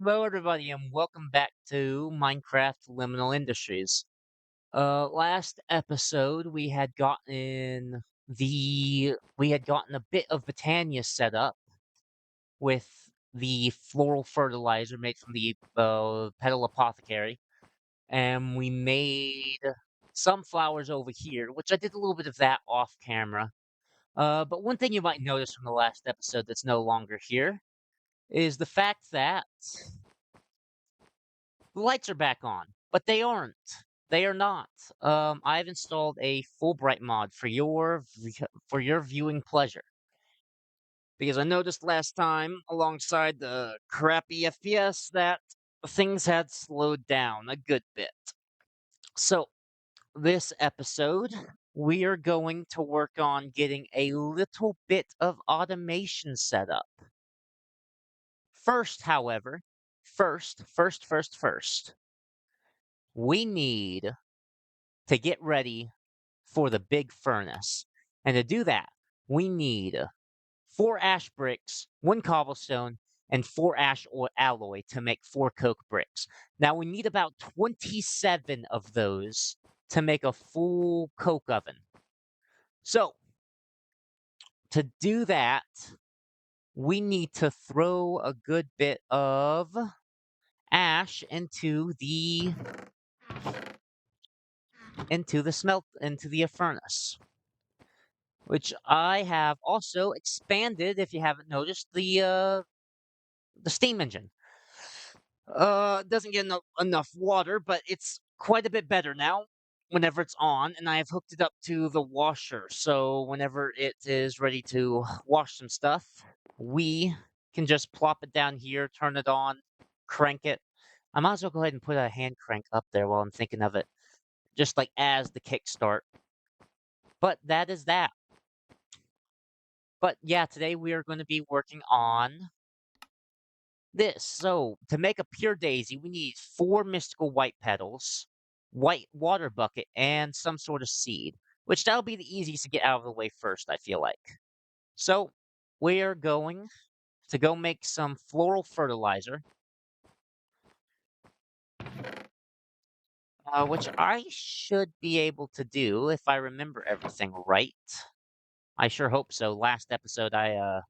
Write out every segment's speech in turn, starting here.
Hello, everybody, and welcome back to Minecraft Liminal Industries. Last episode we had gotten a bit of Botania set up with the floral fertilizer made from the petal apothecary, and we made some flowers over here, which I did a little bit of that off camera. But one thing you might notice from the last episode that's no longer here is the fact that the lights are back on, but they aren't. They are not. I've installed a Fulbright mod for for your viewing pleasure because I noticed last time, alongside the crappy FPS, that things had slowed down a good bit. So this episode, we are going to work on getting a little bit of automation set up. First, however, first, we need to get ready for the big furnace. And to do that, we need 4 ash bricks, 1 cobblestone, and 4 ash alloy to make 4 coke bricks. Now we need about 27 of those to make a full coke oven. So, to do that, we need to throw a good bit of ash into the furnace, which I have also expanded, if you haven't noticed, the steam engine. Doesn't get enough water, but it's quite a bit better now whenever it's on, and I have hooked it up to the washer, so whenever it is ready to wash some stuff, we can just plop it down here, turn it on, crank it. I might as well go ahead and put a hand crank up there while I'm thinking of it, just like as the kickstart. But that is that. But yeah, today we are going to be working on this. So, to make a pure daisy, we need 4 mystical white petals, white water bucket, and some sort of seed, which that'll be the easiest to get out of the way first, I feel like. So, we are going to go make some floral fertilizer, which I should be able to do if I remember everything right. I sure hope so. Last episode, I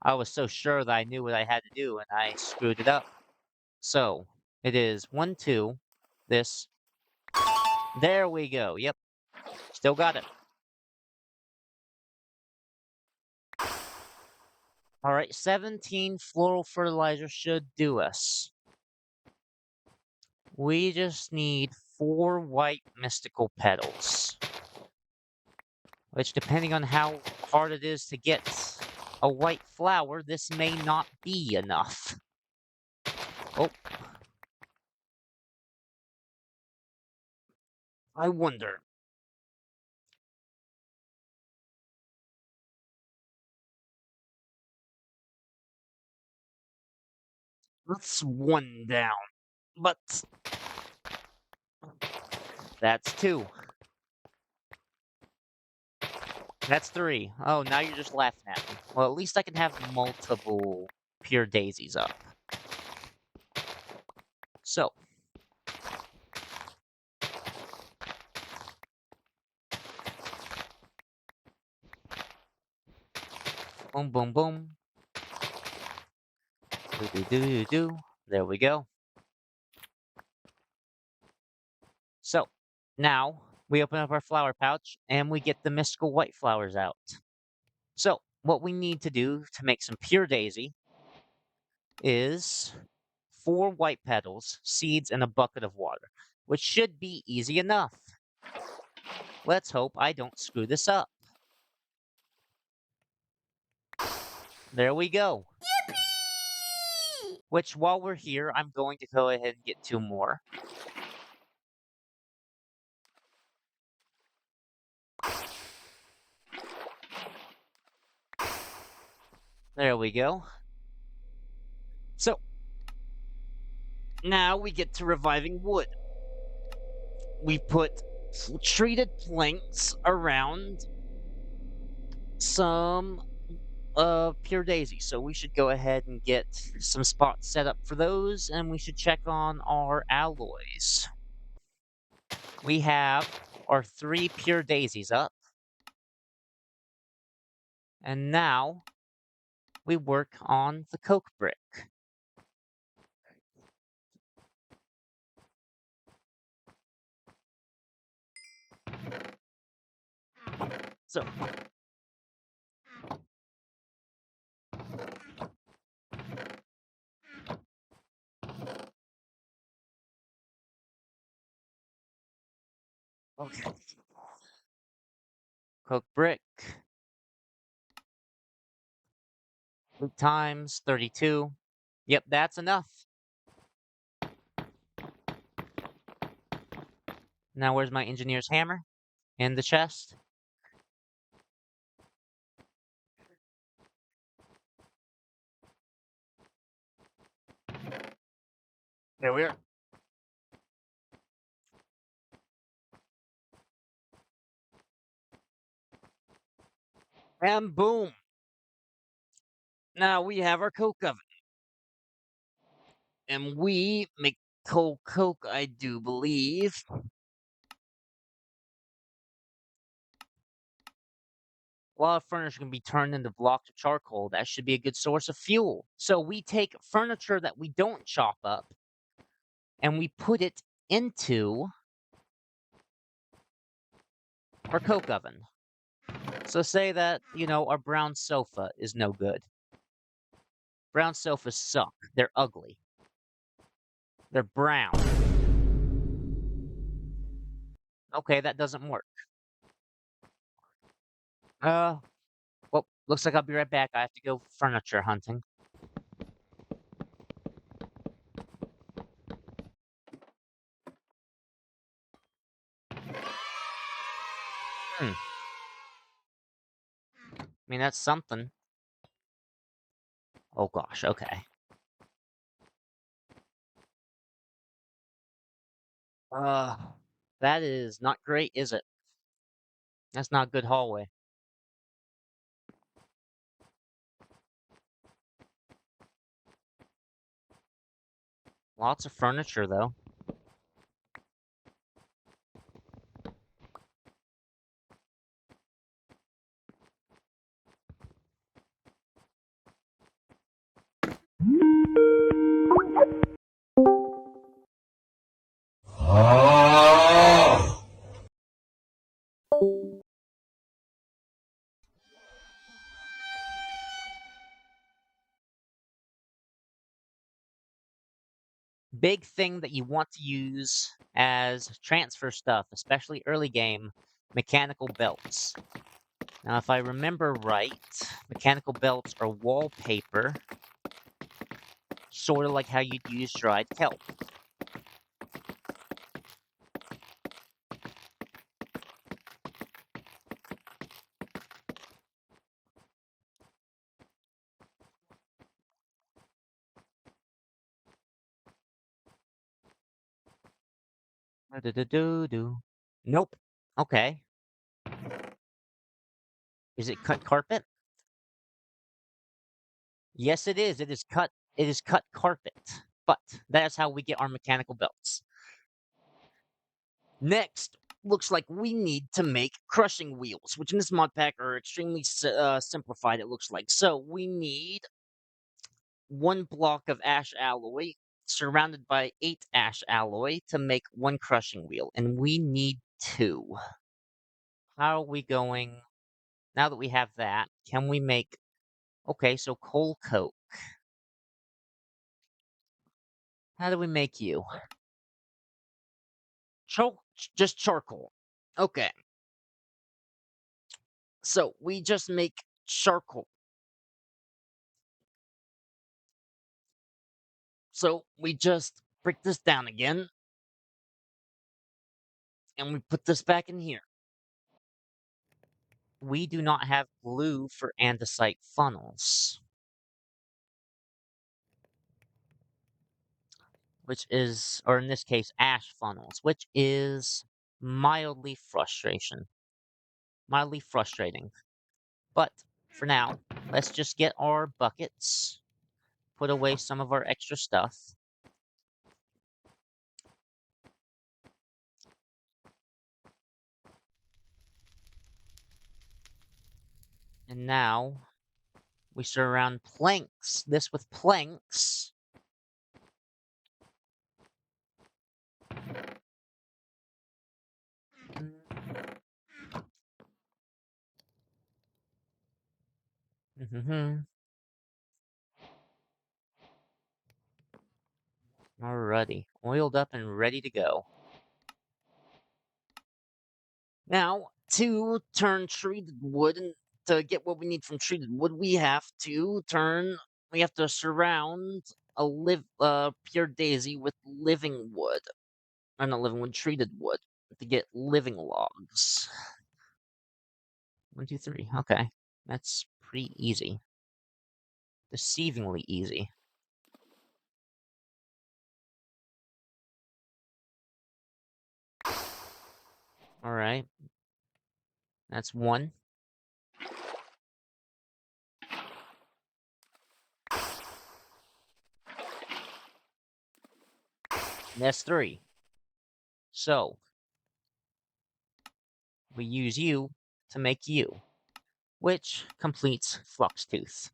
was so sure that I knew what I had to do, and I screwed it up. So, it is 1, 2, this. There we go. Yep, still got it. All right, 17 floral fertilizer should do us. We just need 4 white mystical petals, which, depending on how hard it is to get a white flower, this may not be enough. Oh, I wonder. That's 1 down, but that's 2. That's 3. Oh, now you're just laughing at me. Well, at least I can have multiple pure daisies up. So, boom, boom, boom. Do, do, do, do, do. There we go. So, now we open up our flower pouch and we get the mystical white flowers out. So, what we need to do to make some pure daisy is 4 white petals, seeds, and a bucket of water, which should be easy enough. Let's hope I don't screw this up. There we go. Which, while we're here, I'm going to go ahead and get 2 more. There we go. So, now we get to reviving wood. We put treated planks around some pure daisy. So we should go ahead and get some spots set up for those, and we should check on our alloys. We have our 3 pure daisies up, and now we work on the coke brick. So okay, coke brick 8 times 32. Yep, that's enough. Now where's my engineer's hammer? In the chest. There we are. And boom. Now we have our coke oven. And we make cold coke, I do believe. A lot of furniture can be turned into blocks of charcoal. That should be a good source of fuel. So we take furniture that we don't chop up and we put it into our coke oven. So say that, our brown sofa is no good. Brown sofas suck. They're ugly. They're brown. Okay, that doesn't work. Well, looks like I'll be right back. I have to go furniture hunting. I mean, that's something. Oh gosh, okay. Uh, that is not great, is it? That's not a good hallway. Lots of furniture, though. Big thing that you want to use as transfer stuff, especially early game, mechanical belts. Now, if I remember right, mechanical belts are wallpaper, sort of like how you'd use dried kelp. Do-do-do-do-do. Nope. Okay. Is it cut carpet? Yes, it is. It is cut. It is cut carpet. But that's how we get our mechanical belts. Next, looks like we need to make crushing wheels, which in this mod pack are extremely simplified, it looks like. So we need 1 block of ash alloy surrounded by 8 ash alloy to make 1 crushing wheel, and we need 2. How are we going? Now that we have that, can we make... Okay, so coal coke. How do we make you? Just charcoal. Okay. So we just make charcoal. So we just break this down again. And we put this back in here. We do not have glue for andesite funnels. Which is, or in this case, ash funnels, which is mildly frustrating. But for now, let's just get our buckets, put away some of our extra stuff. And now we surround planks. This with planks. Mm-hmm. Alrighty, oiled up and ready to go. Now, to turn treated wood and to get what we need from treated wood, we have to surround pure daisy with living wood. Or not living wood, treated wood to get living logs. 1, 2, 3. Okay. That's pretty easy. Deceivingly easy. Alright. That's 1. That's 3. So, we use you to make you, which completes Flux Tooth.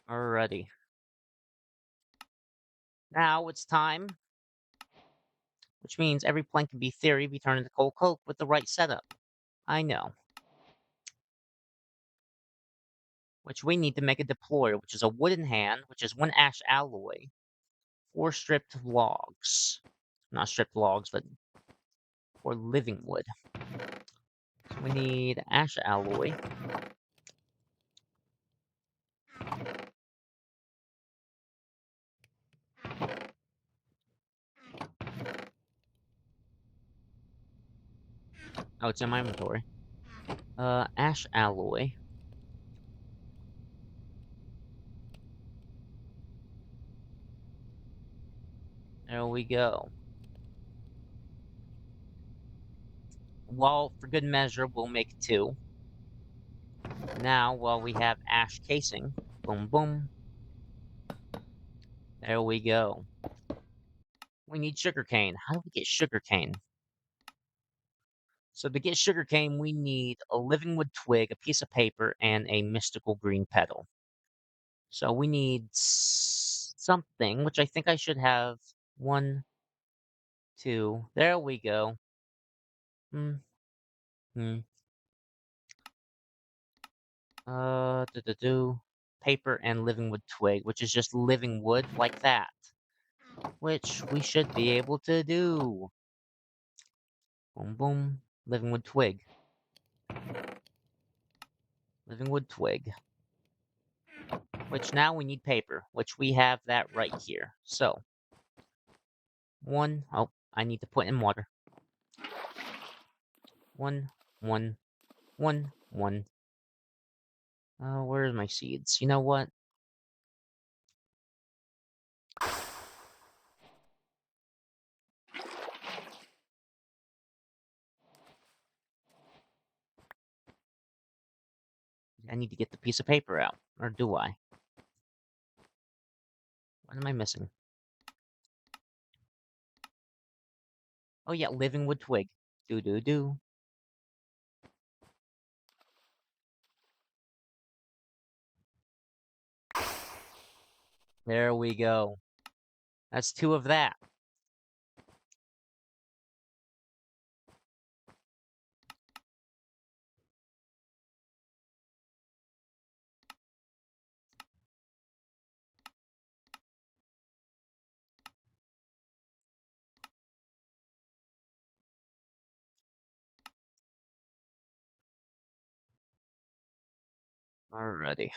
Alrighty. Now it's time, which means every plank can be theory be turned into coal coke with the right setup. I know. Which we need to make a deployer, which is a wooden hand, which is 1 ash alloy, 4 stripped logs. Not stripped logs, but 4 living wood. So we need ash alloy. Oh, it's in my inventory. Ash alloy. There we go. Well, for good measure, we'll make 2. Now, while we have ash casing, boom, boom. There we go. We need sugarcane. How do we get sugarcane? So to get sugarcane, we need a living wood twig, a piece of paper, and a mystical green petal. So we need something, which I think I should have. 1, 2. There we go. Hmm. Hmm. Do. Paper and living wood twig, which is just living wood like that. Which we should be able to do. Boom, boom. Living wood twig. Living wood twig. Which now we need paper, which we have that right here. So, 1. Oh, I need to put in water. 1, 1, 1, 1. Where's my seeds? You know what? I need to get the piece of paper out. Or do I? What am I missing? Oh yeah, living wood twig. Do do do. There we go. That's 2 of that. Alrighty.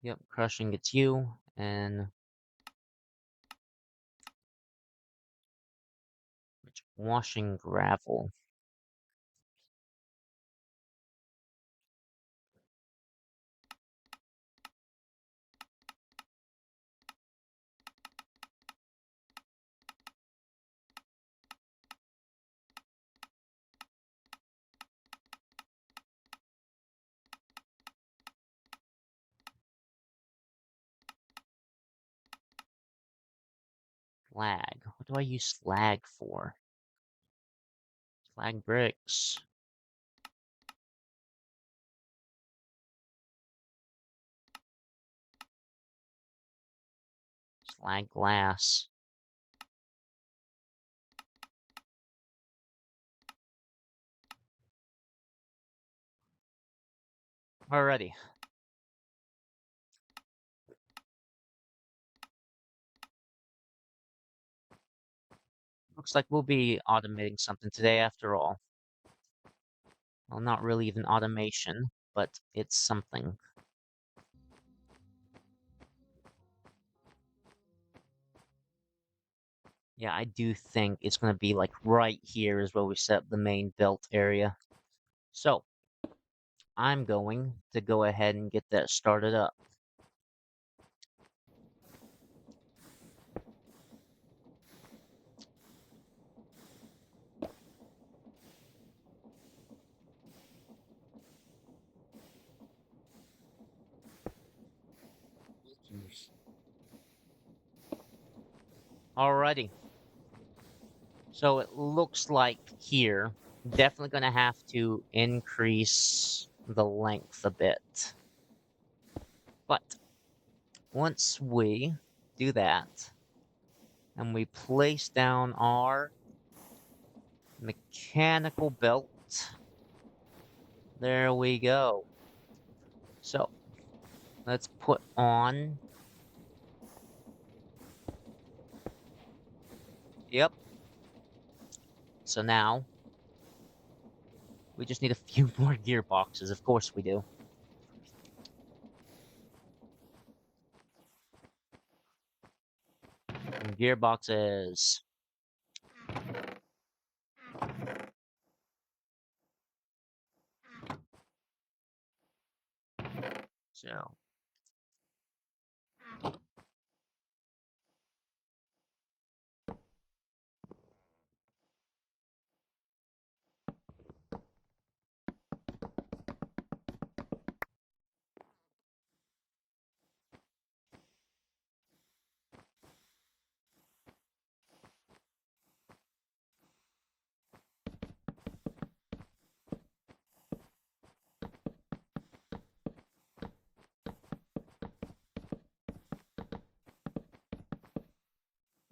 Yep, crushing gets you, and Washing gravel. Slag. What do I use slag for? Slag bricks. Slag glass. Alrighty. Looks like we'll be automating something today after all. Well, not really even automation, but it's something. Yeah, I do think it's going to be like right here is where we set up the main belt area. So, I'm going to go ahead and get that started up. Alrighty. So it looks like here, definitely going to have to increase the length a bit. But once we do that, and we place down our mechanical belt, there we go. So let's put on. Yep. So now we just need a few more gearboxes. Of course we do. And gearboxes. So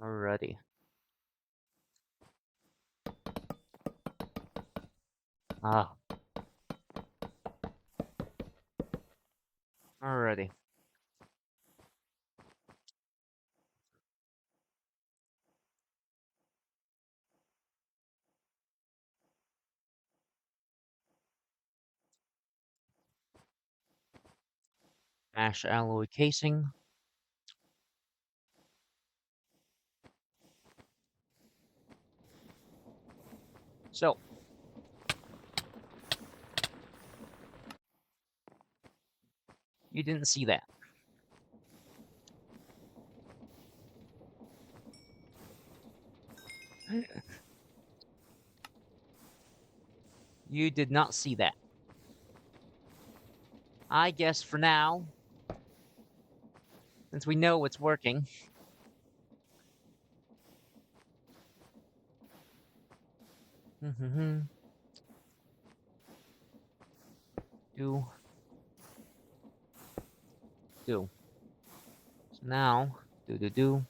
alrighty. Ah, alrighty. Ash alloy casing. So you didn't see that. You did not see that. I guess for now, since we know it's working. do. So now, do.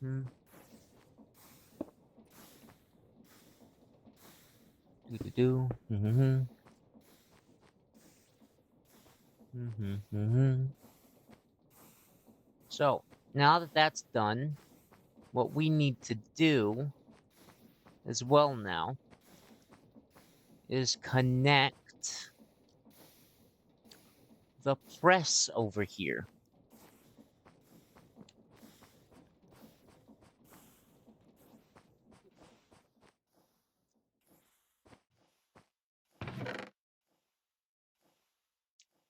Hmm. Do. So now that that's done, what we need to do as well now is connect the press over here.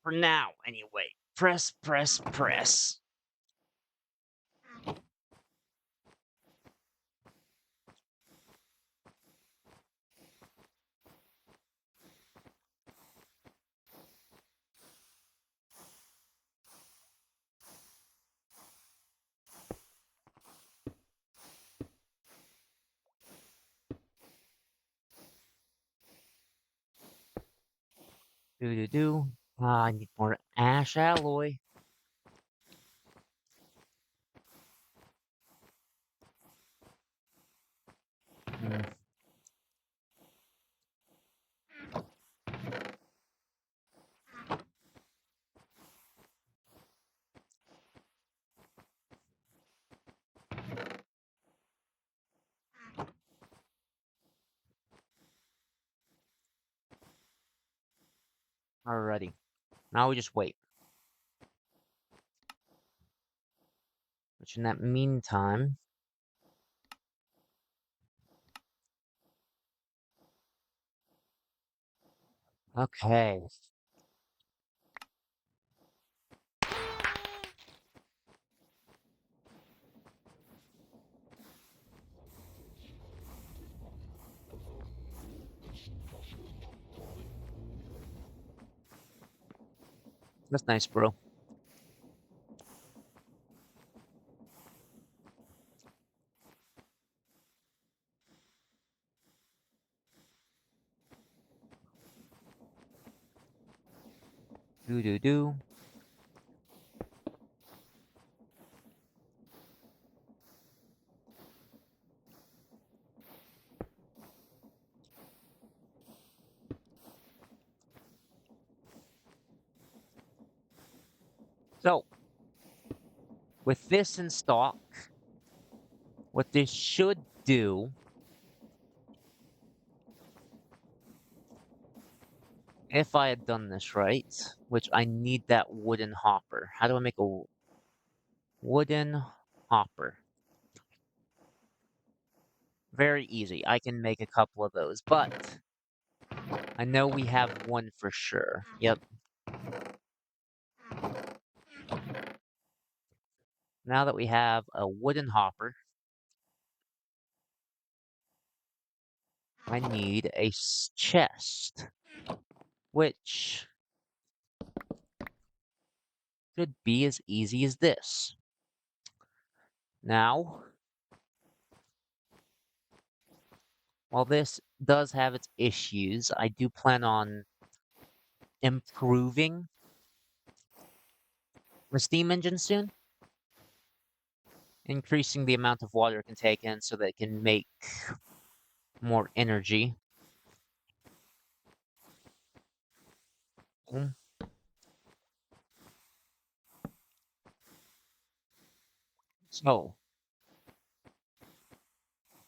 For now, anyway. Press, press, press. Do. I need more ash alloy. Hmm. Alrighty. Now we just wait. Which in that meantime... Okay. That's nice, bro. Do. So, with this in stock, what this should do... If I had done this right, which I need that wooden hopper. How do I make a wooden hopper? Very easy. I can make a couple of those, but I know we have one for sure. Yep. Now that we have a wooden hopper, I need a chest, which could be as easy as this. Now, while this does have its issues, I do plan on improving the steam engine soon, increasing the amount of water it can take in so that it can make more energy. So,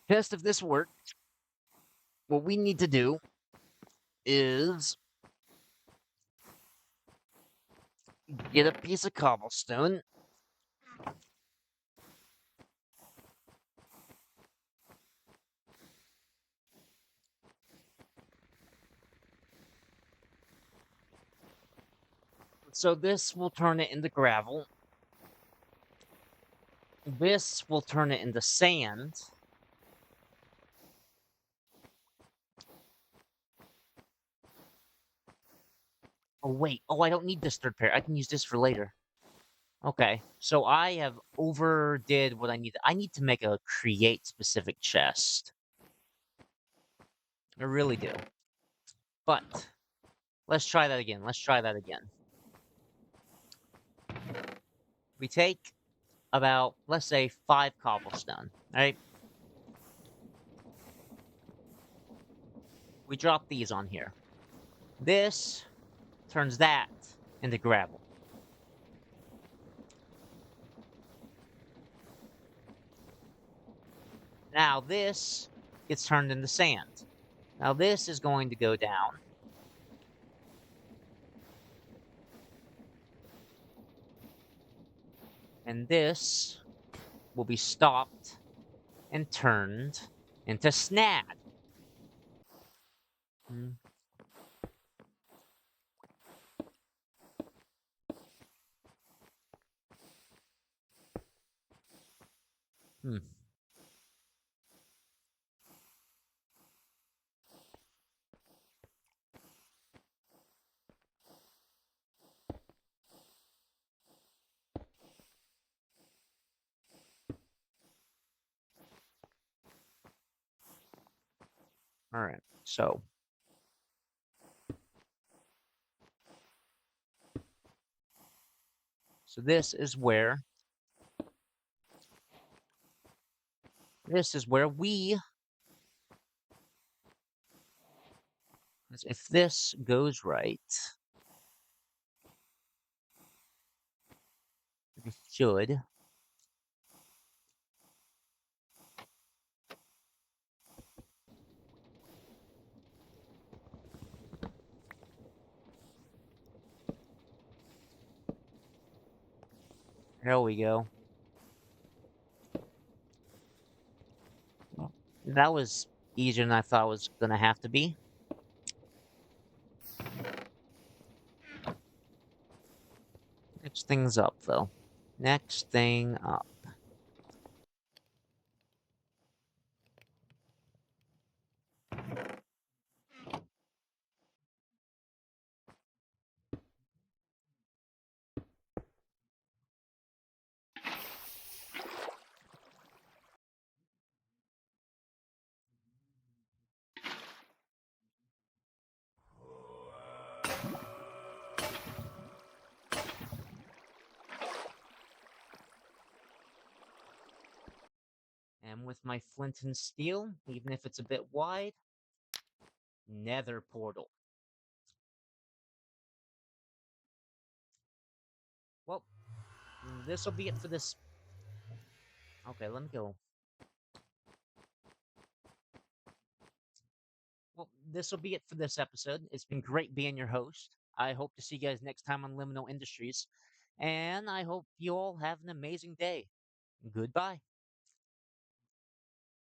test if this works, what we need to do is get a piece of cobblestone. So this will turn it into gravel. This will turn it into sand. Oh, wait. Oh, I don't need this third pair. I can use this for later. Okay, so I have overdid what I need. I need to make a create specific chest. I really do. But let's try that again. Let's try that again. We take about, let's say, 5 cobblestone, right? We drop these on here. This turns that into gravel. Now this gets turned into sand. Now this is going to go down. And this will be stopped and turned into snad. Hmm. Hmm. All right. So this is where we, if this goes right, it should. There we go. Well, that was easier than I thought it was gonna have to be. Next thing's up, though. Next thing up. And with my flint and steel, even if it's a bit wide, nether portal. Well, this will be it for this. Okay, let me go. Well, this will be it for this episode. It's been great being your host. I hope to see you guys next time on Liminal Industries. And I hope you all have an amazing day. Goodbye.